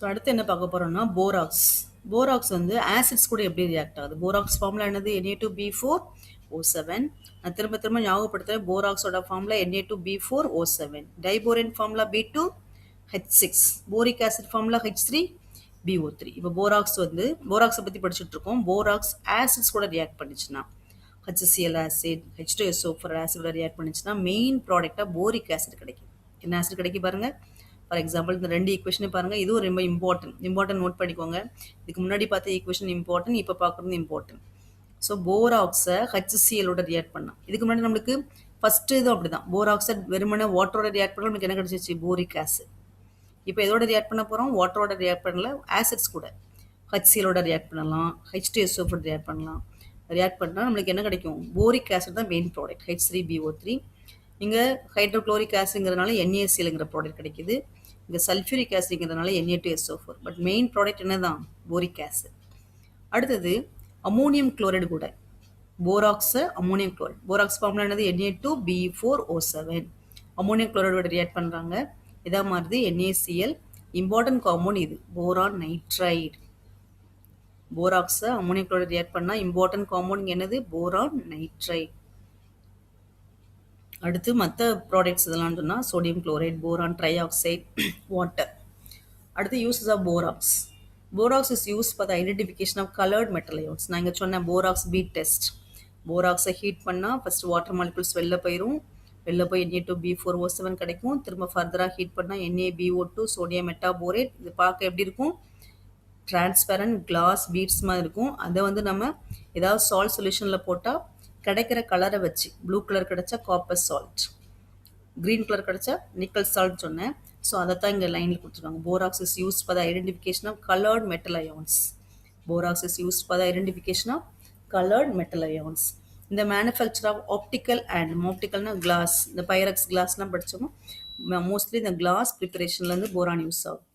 So அடுத்து என்ன பார்க்க போறோம்னா போராக்ஸ். போராக்ஸ் வந்து ஆசிட்ஸ் கூட எப்படி ரியாக்ட் ஆகுது? போராக்ஸ் ஃபார்முலா என்னது? Na2B4O7. நான் திரும்ப திரும்ப ஞாபகப்படுத்துறேன். போராக்ஸோட formula Na2B4O7. Diborane formula B2H6. Boric acid formula H3BO3. இப்போ போராக்ஸ் வந்து போராக்ஸை பற்றி படிச்சுட்டு இருக்கோம். போராக்ஸ் ஆசிட்ஸ் கூட ரியாக்ட் பண்ணிச்சுன்னா HCl ஆசிட் H2SO4 ஆசிடோட ரியாக்ட் பண்ணிச்சுன்னா மெயின் ப்ராடக்டாக போரிக் ஆசிட் கிடைக்கும். என்ன ஆசிட் கிடைக்கும் பாருங்க. ஃபார் எக்ஸாம்பிள் இந்த ரெண்டு ஈக்குவேஷனையும் பாருங்க. இதுவும் ரொம்ப இம்பார்ட்டன்ட் நோட் பண்ணிக்கோங்க. இதுக்கு முன்னாடி பார்த்த ஈக்குவேஷன் இம்பார்ட்டன்ட், இப்போ பார்க்குறது இம்பார்ட்டன்ட். ஸோ போராக்ஸை HClோட ரியாக்ட் பண்ணலாம். இதுக்கு முன்னாடி நம்மளுக்கு ஃபர்ஸ்ட் இதுவும் அப்படிதான். போராக்சைட் வெறுமனே வாட்டரோட ரியாக்ட் பண்ணலாம், நமக்கு என்ன கிடைச்சிச்சு? Boric acid. இப்போ எதோட ரியாக்ட் பண்ண போகிறோம்? வாட்டரோட ரியாக்ட் பண்ணல, ஆசிட்ஸ் கூட HClோட ரியாக்ட் பண்ணலாம், H2SO4 ரியாக்ட் பண்ணலாம். ரியாக்ட் பண்ணால் நம்மளுக்கு என்ன கிடைக்கும்? போரிக் ஆசிட் தான் மெயின் ப்ராடக்ட், H3BO3. இங்கே ஹைட்ரோக்ளோரிக் ஆசிட்ங்கிறதுனால NaClங்கிற ப்ராடக்ட் கிடைக்குது. இங்கே சல்ஃபியூரிக் ஆசிட்ங்கிறதுனால Na2SO4. பட் மெயின் ப்ராடக்ட் என்ன தான்? Boric acid. அடுத்தது அமோனியம் குளோரைடு கூட போராக்ஸை அமோனியம் குளோரைடு. போராக்ஸ் ஃபார்முலா என்னது? Na2B4O7. அமோனியம் குளோரைடோட ரியாக்ட் பண்ணுறாங்க. இதா மாதிரி NaCl. இம்பார்ட்டன்ட் காம்பவுண்ட் இது போரான் நைட்ரைடு. போராக்ஸை அமோனியம் குளோரைடு ரியாக்ட் பண்ணால் இம்பார்ட்டன்ட் காம்பவுண்ட் என்னது? Boron nitride. அடுத்து மற்ற ப்ராடக்ட்ஸ் இதெல்லாம் சொன்னால் sodium chloride, boron try oxide, water. அடுத்து uses of borax. Borax is use for the identification of coloured metal ions. நான் இங்கே சொன்னேன் போராக்ஸ் பீட் டெஸ்ட். போராக்ஸை ஹீட் பண்ணால் ஃபர்ஸ்ட் வாட்டர் மாலிகுல்ஸ் வெளில போயிடும். வெளில போய் Na2B4O7 கிடைக்கும். திரும்ப ஃபர்தராக ஹீட் பண்ணால் NaBO2, சோடியம் மெட்டாபோரேட். இது பார்க்க எப்படி இருக்கும்? டிரான்ஸ்பரண்ட் கிளாஸ் பீட்ஸ் மாதிரி இருக்கும். அதை வந்து நம்ம ஏதாவது சால்ட் சொல்யூஷனில் போட்டால் கிடைக்கிற கலரை வச்சு, ப்ளூ கலர் கிடைச்சா காப்பர் சால்ட், க்ரீன் கலர் கிடைச்சா நிக்கல் சால்ட் சொன்னேன். ஸோ அதை தான் இங்கே லைனில் கொடுத்துருக்காங்க. Borax is use for the identification of coloured metal ions. Borax is use for the identification of coloured metal ions. இந்த மேனுஃபேக்சர் ஆஃப் ஆப்டிக்கல் அண்ட் ஆப்டிக்கல்னா glass, இந்த பைரக்ஸ் கிளாஸ்லாம் படித்தோமோ மோஸ்ட்லி இந்த கிளாஸ் ப்ரிப்பரேஷன்லேருந்து போரான் யூஸ் ஆகும்.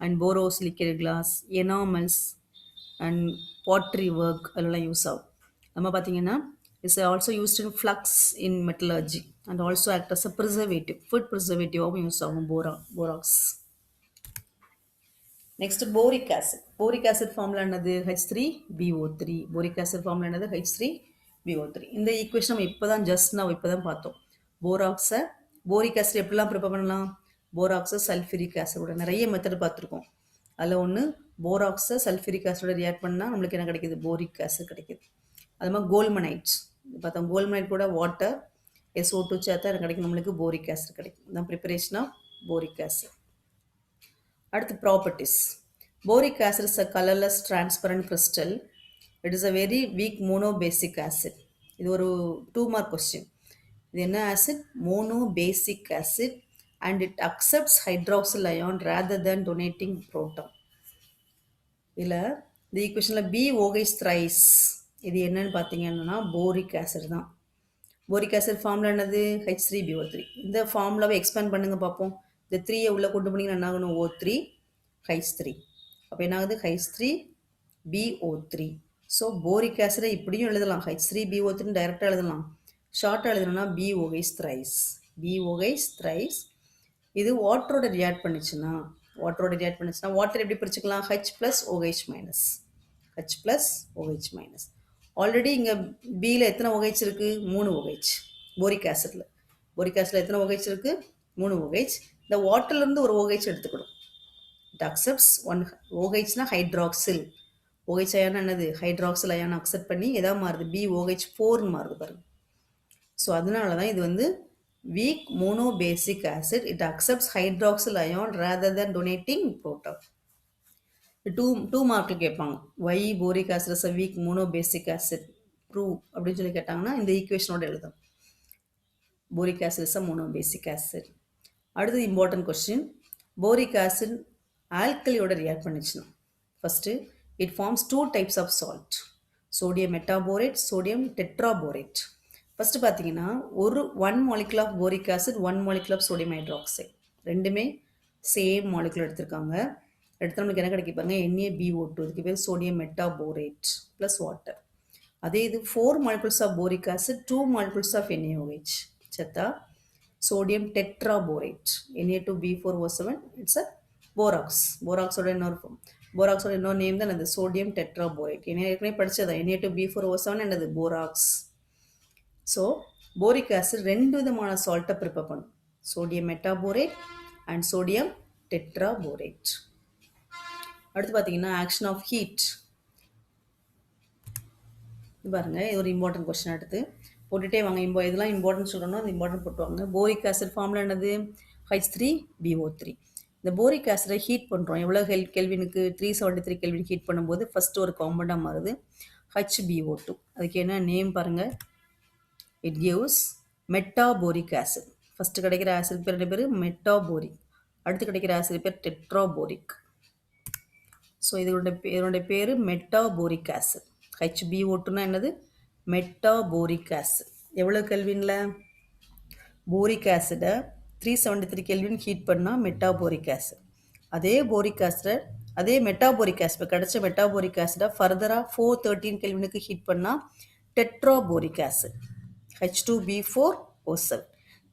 And borosilicate glass, enamels and pottery work அதெல்லாம் use ஆகும். நம்ம பார்த்தீங்கன்னா is also used in flux in metallurgy and also act as a preservative, food preservative of use of borax. Next, boric acid. Boric acid formula என்னது? H3BO3. Boric acid formula என்னது? H3BO3. இந்த equation நம்ம இப்போதான் இப்போதான் பார்த்தோம். போராக்ஸை boric acid எப்படிலாம் prepare பண்ணலாம்? போராக்ஸை sulphuric ஆசிடோட நிறைய மெத்தட் பார்த்துருக்கோம். அதில் ஒன்று போராக்ஸை சல்ஃபியூரிக் ஆசிடோட ரியாக்ட் பண்ணால் நம்மளுக்கு என்ன கிடைக்குது? போரிக் ஆசிட் கிடைக்குது. அது மாதிரி கோல்மனைட்ஸ் பார்த்தோம். கோல்மனைட் கூட வாட்டர் SO2 சேர்த்தா எனக்கு கிடைக்கும், நம்மளுக்கு போரிக் ஆசிட் கிடைக்கும். தான் ப்ரிப்பரேஷன் ஆஃப் போரிக் ஆசிட். அடுத்து properties. Boric acid is a colourless transparent crystal. It is a very weak monobasic acid. இது ஒரு 2 மார்க் கொஸ்டின். இது என்ன acid? Monobasic acid and it accepts hydroxyl ion rather than donating proton. இதில் இந்த ஈக்குவேஷனில் BOH thrice இது என்னன்னு பார்த்தீங்கன்னா போரிக் ஆசிட் தான். போரிக் ஆசிட் ஃபார்முலா என்னது? H3BO3. இந்த ஃபார்முலாவை எக்ஸ்பேண்ட் பண்ணுங்க பார்ப்போம். இந்த 3யை உள்ளே கொண்டு போனீங்கன்னா என்ன ஆகணும்? O3 H3. அப்போ என்ன ஆகுது? H3BO3. ஸோ போரிக் ஆசிடை இப்படியும் எழுதலாம், H3BO3 டைரெக்டாக எழுதலாம். ஷார்ட்டாக எழுதணும்னா BOH thrice. BOH thrice. இது வாட்டரோட ரியாக்ட் பண்ணிச்சுன்னா வாட்டர் எப்படி பிரிச்சுக்கலாம்? H + OH minus. H + OH minus. Already இங்கே பியில் எத்தனை OH இருக்குது? 3 OH. போரிக் ஆசிடில் எத்தனை OH இருக்குது? 3 OH. இந்த வாட்டர்லேருந்து ஒரு OH எடுத்துக்கணும். இட் அக்செப்ட்ஸ் 1 OHனா ஹைட்ராக்சில். OH அயான் என்னது? ஹைட்ராக்சில் அயான் அக்செப்ட் பண்ணி எதாவது மாறுது? BOH4 மாறுது பாருங்க. ஸோ அதனால தான் இது வந்து weak monobasic acid. It accepts hydroxyl ion rather than donating proton. 2 மார்க்கில் கேட்பாங்க. why boric acid is a weak monobasic acid? prove அப்படின்னு சொல்லி கேட்டாங்கன்னா இந்த ஈக்குவேஷனோட எழுதும். boric acid is a monobasic acid. அடுத்தது இம்பார்ட்டன்ட் கொஸ்டின். boric acid ஆல்கலியோட ரியாக்ட் பண்ணிச்சுன்னா first it forms 2 types of salt. sodium metaborate, sodium tetraborate. First பார்த்தீங்கன்னா ஒரு 1 molecule of boric acid 1 molecule of sodium hydroxide ரெண்டுமே சேம் மாலிகுல் எடுத்திருக்காங்க. எடுத்து நம்மளுக்கு என்ன கிடைப்பாங்க? NaBO2. இதுக்கு பேர் சோடியம் மெட்டாபோரேட் ப்ளஸ் வாட்டர். அதே இது 4 molecules of boric acid 2 molecules of NaOH சேர்த்தா sodium tetraborate. Na2B4O7. It's a போராக்ஸோட இன்னொரு போராக்ஸோட இன்னொரு நேம் தான் என்னது சோடியம் டெட்ராபோரேட். ஏற்கனவே படிச்சதா Na2B4O7 என்னது போராக்ஸ். ஸோ போரிக் ஆசிட் ரெண்டு விதமான சால்ட்டை ப்ரிப்பேர் பண்ணும், sodium metaborate and sodium tetraborate. அடுத்து பார்த்தீங்கன்னா ஆக்ஷன் ஆஃப் ஹீட். இது பாருங்க, இது ஒரு இம்பார்ட்டன்ட் கொஸ்டின். அடுத்து போட்டுகிட்டே வாங்க, இதெல்லாம் இம்பார்ட்டன்ட் சொல்லணும், அந்த இம்பார்ட்டன்ட் போட்டுவாங்க. போரிக் ஆசிட் ஃபார்முலா என்னது H3BO3. இந்த போரிக் ஆசிடை ஹீட் பண்ணுறோம், எவ்வளோ கெல்வினுக்கு 373 கெல்வின் ஹீட் பண்ணும்போது ஃபஸ்ட்டு ஒரு காம்பவுண்டாக மாறுது HBO2. அதுக்கு என்ன நேம் பாருங்கள், இட் கிவ்ஸ் மெட்டாபோரிக் ஆசிட். ஃபஸ்ட்டு கிடைக்கிற ஆசிட் பேர் என்ன பேர் மெட்டாபோரிக், அடுத்து கிடைக்கிற ஆசிட் பேர் டெட்ராபோரிக். ஸோ இதனுடைய பேர் மெட்டாபோரிக் ஆசிட். HBO2னா என்னது மெட்டாபோரிக் ஆசிட். எவ்வளோ கெல்வினில் போரிக் ஆசிடை 373 கெல்வின் ஹீட் பண்ணால் மெட்டாபோரிக் ஆசிட். அதே மெட்டாபோரிக் ஆசிட் கிடைச்ச மெட்டாபோரிக் ஆசிடை ஃபர்தராக 413 கெல்வினுக்கு ஹீட் பண்ணால் டெட்ராபோரிக் ஆசிட் H2B4O7.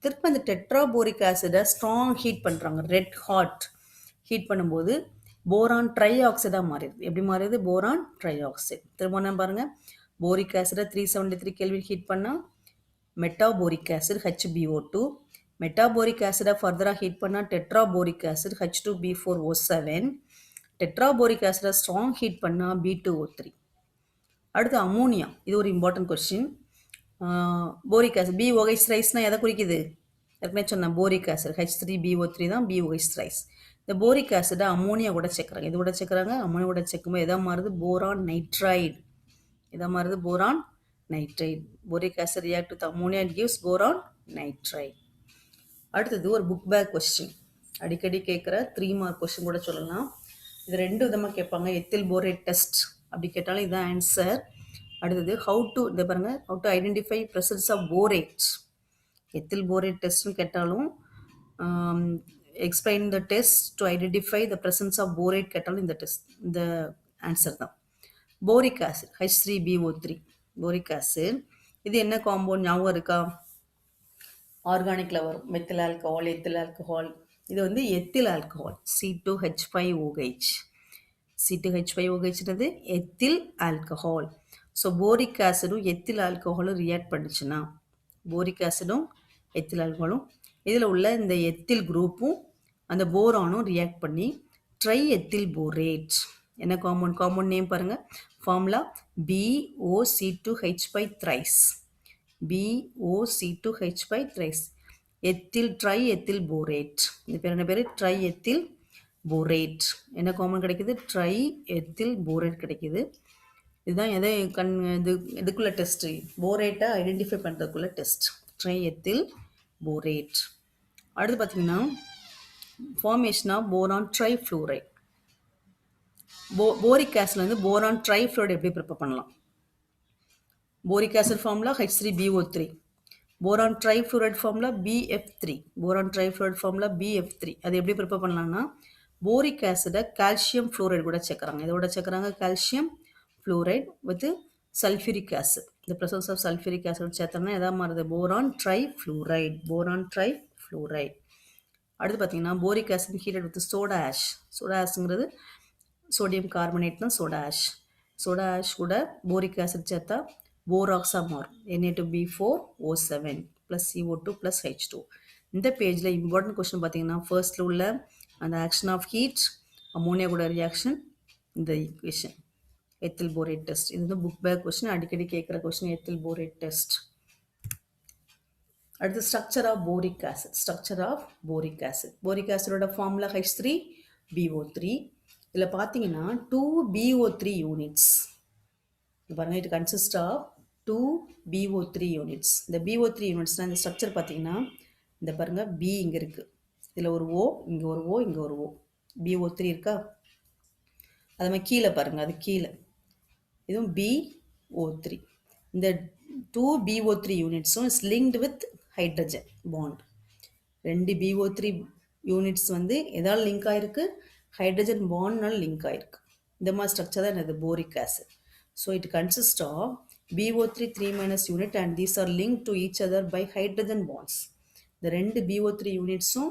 திரும்ப அந்த டெட்ராபோரிக் ஆசிடை ஸ்ட்ராங் ஹீட் பண்ணுறாங்க, ரெட் ஹாட் ஹீட் பண்ணும்போது போரான் ட்ரை ஆக்சைடாக மாறிடுது. எப்படி மாறிடுது போரான் ட்ரை ஆக்சைடு. திரும்ப என்ன பாருங்கள், போரிக் ஆசிடை 373 கெல்வின் ஹீட் பண்ணால் மெட்டாபோரிக் ஆசிட் HBO2, மெட்டாபோரிக் ஆசிடை ஃபர்தராக ஹீட் பண்ணால் டெட்ராபோரிக் ஆசிட் H2B4O7, டெட்ராபோரிக் ஆசிடை ஸ்ட்ராங் ஹீட் பண்ணால் B2O3. அடுத்து அமோனியா. இது ஒரு important question. Boric acid BOH ரைஸ்னால் எதை குறிக்குது, ஏற்கனவே சொன்னேன் போரிக் ஆசிட் H3BO3 தான் BOH ரைஸ். இந்த போரிக் ஆசிடை அமோனியா கூட சேர்க்குறாங்க. இது கூட சேர்க்குறாங்க, அமோனியா கூட சேர்க்கும்போது எதாவது மாறுது போரான் நைட்ரைடு. எதாவது மாறுது boron nitride. Boric acid react with ammonia it gives boron nitride. அடுத்தது ஒரு புக் பேக் கொஸ்டின், அடிக்கடி கேட்குற 3 மார்க் கொஸ்டின் கூட சொல்லலாம். இது ரெண்டு விதமாக கேட்பாங்க, எத்தில் போரேட் டெஸ்ட் அப்படி கேட்டாலும் இதுதான் ஆன்சர். அடுத்தது இதை பாருங்கள், how to identify presence of borate. Ethyl borate டெஸ்ட்னு கேட்டாலும் explain the test to identify the presence of borate கேட்டாலும் இந்த ஆன்சர் தான். Boric acid H3BO3 boric acid. இது என்ன காம்பவுண்ட் ஞாபகம் இருக்கா, ஆர்கானிக்கில் வரும், மெத்தில் ஆல்கஹால், எத்தில் ஆல்கஹால். இது வந்து எத்தில் ஆல்கஹால் C2H5OH. C2H5OHன்றது எத்தில் ஆல்கஹால். ஸோ போரிக் ஆசிடும் எத்தில் ஆல்கஹாலும் ரியாக்ட் பண்ணிச்சுன்னா, போரிக் ஆசிடும் எத்தில் ஆல்கஹாலும் இதில் உள்ள இந்த எத்தில் குரூப்பும் அந்த போரானும் ரியாக்ட் பண்ணி ட்ரை எத்தில் போரேட். என்ன காம்பவுண்ட் நேம் பாருங்கள், formula BOC2H5 thrice. BOC2H5 thrice ethyl triethyl borate. இந்த பேர் என்ன பேர் ட்ரை எத்தில் போரேட். என்ன காம்பவுண்ட் கிடைக்குது ட்ரை எத்தில் போரேட் கிடைக்குது. இதுதான் இதுக்குள்ள டெஸ்ட், போரேட்டை ஐடென்டிஃபை பண்ணுறதுக்குள்ள டெஸ்ட், ட்ரை எத்தில் போரேட். அடுத்து பார்த்தீங்கன்னா formation of boron trifluoride. Boric ஆசிட்லேருந்து போரான் ட்ரைஃப்ளூரைட் எப்படி ப்ரிப்பேர் பண்ணலாம். Boric acid formula H3BO3, boron trifluoride formula BF3. Boron trifluoride formula BF3. அது எப்படி ப்ரிப்பேர் பண்ணலாம்னா, போரிக் ஆசிடை கால்சியம் ஃப்ளூரைடு கூட சேர்க்குறாங்க. இதோட சேர்க்குறாங்க calcium fluoride with sulphuric acid. இந்த ப்ரெசன்ஸ் ஆஃப் சல்ஃபியூரிக் ஆசிட் சேர்த்தோம்னா எதாவது மாறுது போரான் ட்ரைஃப்ளூரைட். Boron trifluoride. அடுத்து பார்த்தீங்கன்னா boric acid heated with soda ash. Soda ஆஷ்ங்கிறது சோடியம் கார்பனேட் தான் சோடா ஆஷ். சோடா ஆஷ் கூட போரிக் ஆசிட் சேர்த்தா போராக்ஸாக மாறும், Na2B4O7 + CO2 + H2. இந்த பேஜில் இம்பார்ட்டன்ட் கொஸ்டின் பார்த்தீங்கன்னா ஃபர்ஸ்ட்டில் உள்ள அந்த ஆக்ஷன் ஆஃப் ஹீட், அமோனியா கூட ரியாக்ஷன், இந்த ஈக்குவேஷன் எத்தில் போரேட் டெஸ்ட். இது வந்து புக் பேக் கொஸ்டின், அடிக்கடி கேட்குற கொஸ்டின் எத்தில் போரேட் டெஸ்ட். அடுத்து structure of boric acid. Structure of boric acid. Boric ஆசிடோட ஃபார்முலா H3BO3. இதில் பார்த்தீங்கன்னா 2 BO3 யூனிட்ஸ். பாருங்கள், it consist of 2 BO3 units. இந்த BO3 யூனிட்ஸ்னால் இந்த ஸ்ட்ரக்சர் பார்த்தீங்கன்னா இந்த பாருங்கள், B இங்கே இருக்குது, இதில் ஒரு O, இங்கே ஒரு O, இங்கே ஒரு O, BO3 இருக்கா. அது மாதிரி கீழே பாருங்கள், அது கீழே இதுவும் BO3. இந்த 2 BO3 யூனிட்ஸும் is linked with hydrogen bond. 2 BO3 units வந்து எதால் லிங்க் ஆகிருக்கு, ஹைட்ரஜன் பாண்ட்னால் லிங்க் ஆகிருக்கு. இந்த மாதிரி ஸ்ட்ரக்சர் தான் என்னது boric acid. So it consist of BO3 3- unit and these are link to each other by hydrogen bonds. இந்த 2 BO3 யூனிட்ஸும்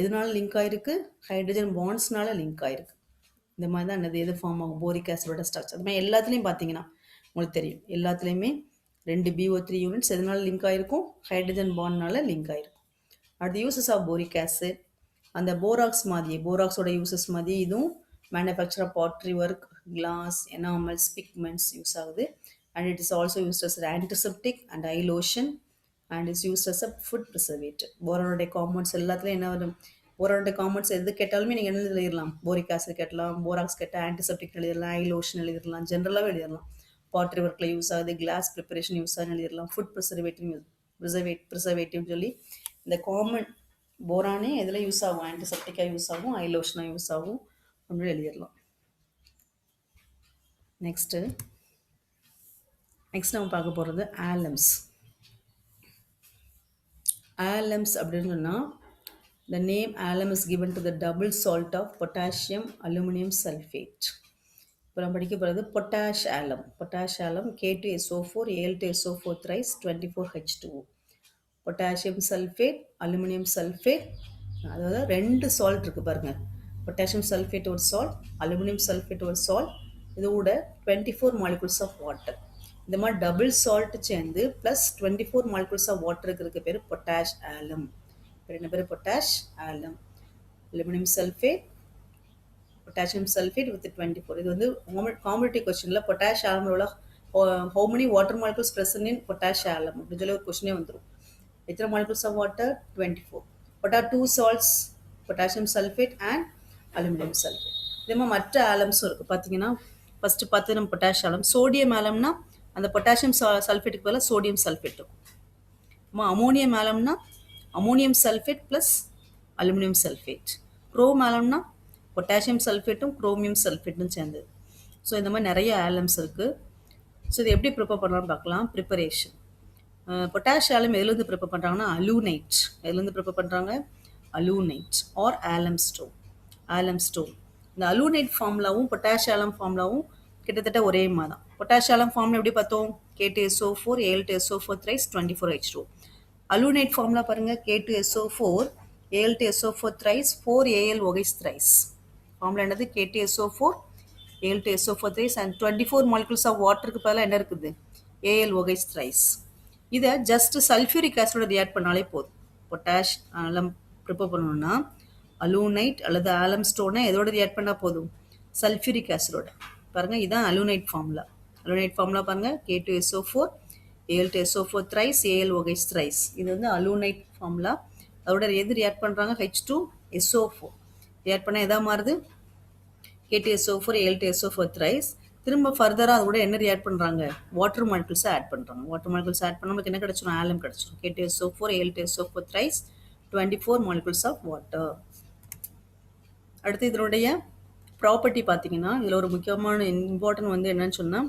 எதனால லிங்க் ஆயிருக்கு? ஹைட்ரஜன் பாண்ட்ஸ்னால லிங்க் ஆயிருக்கு. இந்த மாதிரி தான் என்னது எது ஃபார்ம் ஆகும் போரிக் ஆசிடோட ஸ்ட்ரக்சர். அது மாதிரி எல்லாத்துலேயும் பார்த்தீங்கன்னா உங்களுக்கு தெரியும், எல்லாத்துலேயுமே 2 BO3 யூனிட்ஸ் எதனால லிங்க் ஆயிருக்கும்? ஹைட்ரஜன் பாண்ட்னால லிங்க் ஆயிருக்கும். அடுத்து யூசஸ் ஆஃப் போரிக் ஆசிட், அந்த போராக்ஸ் மாதிரி போராக்ஸோட யூசஸ் மாதிரி இதுவும் manufacture of pottery work, glass, enamels, pigments use ஆகுது. And it is also used as antiseptic and eye lotion and is used as a food preservative. போரானுடைய compounds எல்லாத்துலேயும் என்ன வரும்? போரானுடைய காம்பவுண்ட்ஸ் எது கேட்டாலுமே நீங்கள் என்ன எழுதிடலாம்? போரிக் ஆசிட் கேட்டலாம், போராக்ஸ் கேட்டால் ஆன்டிசெப்டிக் எழுதிடலாம், ஐ லோஷன் எழுதிடலாம், ஜென்ரலாகவே எழுதிடலாம். பாட்ரி ஒர்க்கில் யூஸ் ஆகுது, கிளாஸ் ப்ரிப்பரேஷன் யூஸ் ஆகுதுன்னு எழுதிடலாம், ஃபுட் ப்ரிசர்வேட்டிவ் சொல்லி இந்த காமன் போரானே எதில் யூஸ் ஆகும்? ஆன்டிசெப்டிக்காக யூஸ் ஆகும், ஐ லோஷனாக யூஸ் ஆகும் அப்படின்னு எழுதிடலாம். நெக்ஸ்ட் நம்ம பார்க்க போகிறது ஆலம்ஸ். ஆலம்ஸ் அப்படின்னு சொன்னால் the name alum is given to the double salt of potassium aluminum sulfate. இப்போ நம்ம படிக்க போகிறது potash alum. Potash alum K2SO4 Al2SO4 thrice 24H2O. Potassium sulphate, aluminium sulphate, அதாவது 2 சால்ட் இருக்குது பாருங்கள். பொட்டாசியம் சல்ஃபேட் ஒரு சால்ட், அலுமினியம் சல்ஃபேட் ஒரு salt, இதோட 24 மாலிகுல்ஸ் ஆஃப் வாட்டர். இந்த மாதிரி டபுள் சால்ட் சேர்ந்து ப்ளஸ் 24 மாலிகுல்ஸ் ஆஃப் வாட்டருக்கு இருக்க பேர் பொட்டாஷ் ஆலம். என்ன பேர்? Potash alum. Aluminium sulphate, potassium sulphate with 24. இது வந்து காம்படிட்டிவ் கொஸ்டினில் பொட்டாஷ் ஆலமோட how many water molecules present in potash alum அப்படின்னு சொல்லி ஒரு கொஸ்டினே வந்துடும். எத்தனை molecules of water? 24. What are 2 salts? Potassium sulfate and aluminum sulfate. இதே மாதிரி மற்ற ஆலம்ஸும் இருக்குது. பார்த்தீங்கன்னா ஃபஸ்ட்டு பார்த்து நம்ம பொட்டாஷ் ஆலம். சோடியம் ஆலம்னா அந்த பொட்டாசியம் சல்ஃபேட்டுக்கு பதிலாக சோடியம் சல்ஃபேட் இருக்கும். அமோனியம் ஆலம்னா ammonium sulphate plus aluminium sulphate. Chrome ஆலம்னா பொட்டாசியம் சல்ஃபேட்டும் குரோமியம் சல்ஃபேட்டும் சேர்ந்தது. ஸோ இந்த மாதிரி நிறைய ஆலம்ஸ் இருக்குது. ஸோ இது எப்படி ப்ரிப்பேர் பண்ணலாம்னு பார்க்கலாம். ப்ரிப்பரேஷன். பொட்டாஷ் ஆலம் எதுலேருந்து ப்ரிப்பேர் பண்ணுறாங்கன்னா அலூனைட். எதுலேருந்து ப்ரிப்பேர் பண்ணுறாங்க? அலூனைட் ஆர் ஆலம் ஸ்டோன். ஆலம் ஸ்டோன். இந்த அலூனைட் ஃபார்முலாவும் பொட்டாஷ் ஆலம் ஃபார்முலாவும் கிட்டத்தட்ட ஒரே மாதிரி தான். பொட்டாஷ் ஆலம் ஃபார்முலா எப்படி பார்த்தோம்? K2SO4 Al2SO4 thrice 24H2O. அலூனைட் formula பாருங்கள். K2SO4 Al2SO4 thrice 4Al thrice. Formula என்னது? K2SO4 Al2SO4 thrice and 24 molecules of வாட்டருக்கு பதிலாக என்ன இருக்குது? AlOH thrice. இதை ஜஸ்ட் சல்ஃபியூரிக் ஆசிடோட ரியாக்ட் பண்ணாலே போதும். பொட்டாஷ் ஆலம் ப்ரிப்பேர் பண்ணணும்னா அலூனைட் அல்லது ஆலம் ஸ்டோனை எதோட ரியாக்ட் பண்ணால் போதும்? சல்ஃபியூரிக் ஆசிடோட. பாருங்கள், இதுதான் அலூனைட் ஃபார்முலா. அலூனைட் ஃபார்முலா பாருங்கள். K2SO4 Al2SO4 thrice AlOH thrice. இது வந்து அலூனைட் ஃபார்முலா. அதோட எது ரியாக்ட் பண்ணுறாங்க? H2SO4 ரியாக்ட் பண்ணால் எதா மாறுது? K2SO4 Al2SO4 thrice. திரும்ப ஃபர்தராக அது கூட என்ன ரியாக்ட் பண்ணுறாங்க? வாட்டர் மாலிகுல்ஸை ஆட் பண்ணுறாங்க. வாட்டர் மாலிகுல்ஸ் ஆட் பண்ணால் நமக்கு என்ன கிடச்சிடும்? ஆலம் கிடச்சிடும். K2SO4 Al2SO4 thrice 24 molecules of water. அடுத்து இதனுடைய ப்ராப்பர்ட்டி பார்த்தீங்கன்னா இதில் ஒரு முக்கியமான இம்பார்ட்டன்ட் வந்து என்னன்னு சொன்னால்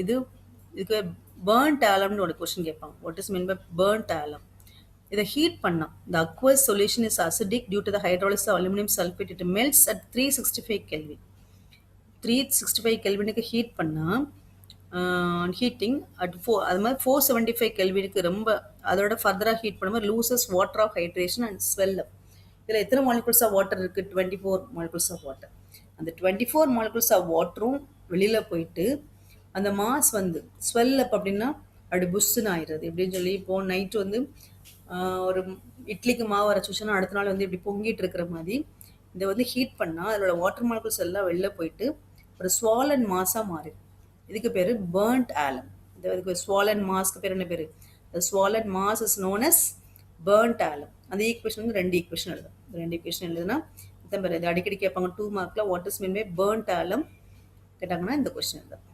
இதுக்கு பேர்ன்ட் ஆலம்னு ஒரு கொஸ்டின் கேட்பாங்க. What is mean by burnt alum? இதை ஹீட் பண்ணால் the aqueous solution is acidic due to the hydrolysis of aluminum sulfate. It melts at 365 Kelvin. 365 கெல்வினுக்கு ஹீட் பண்ணால் ஹீட்டிங் அட் அது மாதிரி 475 கெல்வினுக்கு ரொம்ப அதோட ஃபர்தராக ஹீட் பண்ணும்போது loses water of hydration and swell up. இதில் எத்தனை மாலிகுல்ஸ் ஆஃப் வாட்டர் இருக்குது? 24 மாலிகுல்ஸ் ஆஃப் வாட்டர். அந்த 24 மாலிகுல்ஸ் ஆஃப் வாட்டரும் வெளியில் போயிட்டு அந்த மாஸ் வந்து ஸ்வெல் அப் அப்படின்னா அப்படி புஷ்ஷுன்னு ஆயிடுறது. எப்படின்னு சொல்லி இப்போது நைட்டு வந்து ஒரு இட்லிக்கு மாவு அரைச்சி வச்சோன்னா அடுத்த நாள் வந்து இப்படி பொங்கிட்டு இருக்கிற மாதிரி இதை வந்து ஹீட் பண்ணால் அதோட வாட்டர் மாலிகுல்ஸ் எல்லாம் வெளில போயிட்டு ஒரு ஸ்வாலன் மாஸாக மாறிடும். இதுக்கு பேர் பேர்ன்ட் ஆலம். இதுக்கு ஸ்வாலன் மாஸ்க்கு பேர் என்ன பேர்? Swollen mass is known as burnt alum. அந்த ஈக்குவேஷன் வந்து 2 ஈக்குவேஷன் எழுதும். 2 ஈக்குவேஷன் எழுதுனா இதான் பேர். இது அடிக்கடி கேட்பாங்க 2 மார்க்கில். What is mean by burnt alum கேட்டாங்கன்னா இந்த கொஸ்டின் எழுதும்.